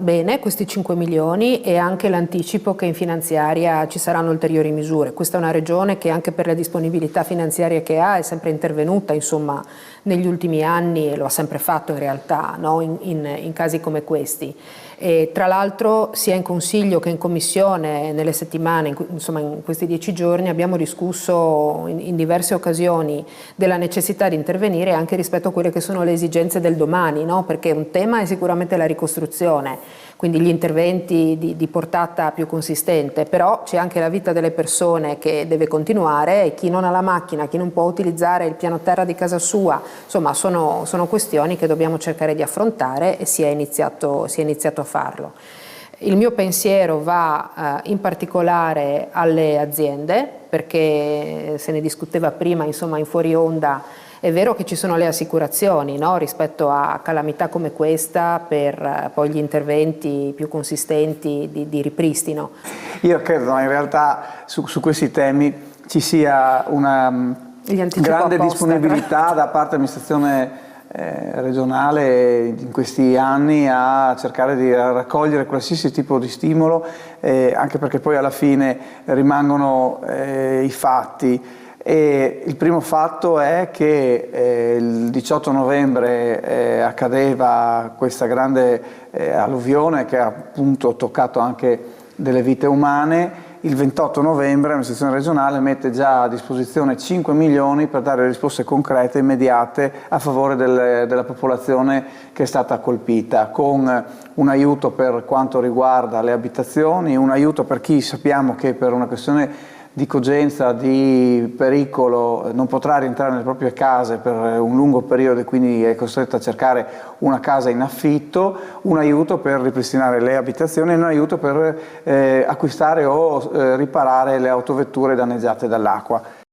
bene questi 5 milioni e anche l'anticipo che in finanziaria ci saranno ulteriori misure. Questa è una regione che anche per la disponibilità finanziaria che ha è sempre intervenuta, insomma, negli ultimi anni, e lo ha sempre fatto in realtà, no? in casi come questi. E tra l'altro sia in Consiglio che in Commissione nelle settimane, insomma in questi 10 giorni abbiamo discusso in diverse occasioni della necessità di intervenire anche rispetto a quelle che sono le esigenze del domani, no? Perché un tema è sicuramente la ricostruzione, quindi gli interventi di portata più consistente, però c'è anche la vita delle persone che deve continuare e chi non ha la macchina, chi non può utilizzare il piano terra di casa sua, insomma sono questioni che dobbiamo cercare di affrontare e si è iniziato a farlo. Il mio pensiero va in particolare alle aziende, perché se ne discuteva prima, insomma, in fuori onda. È vero che ci sono le assicurazioni, no? Rispetto a calamità come questa per poi gli interventi più consistenti di ripristino. Io credo in realtà su questi temi ci sia una grande disponibilità da parte dell'amministrazione regionale in questi anni a cercare di raccogliere qualsiasi tipo di stimolo, anche perché poi alla fine rimangono i fatti. E il primo fatto è che il 18 novembre accadeva questa grande alluvione che ha appunto toccato anche delle vite umane. Il 28 novembre l'amministrazione regionale mette già a disposizione 5 milioni per dare risposte concrete e immediate a favore della popolazione che è stata colpita, con un aiuto per quanto riguarda le abitazioni, un aiuto per chi sappiamo che per una questione di cogenza, di pericolo, non potrà rientrare nelle proprie case per un lungo periodo e quindi è costretto a cercare una casa in affitto, un aiuto per ripristinare le abitazioni e un aiuto per acquistare o riparare le autovetture danneggiate dall'acqua.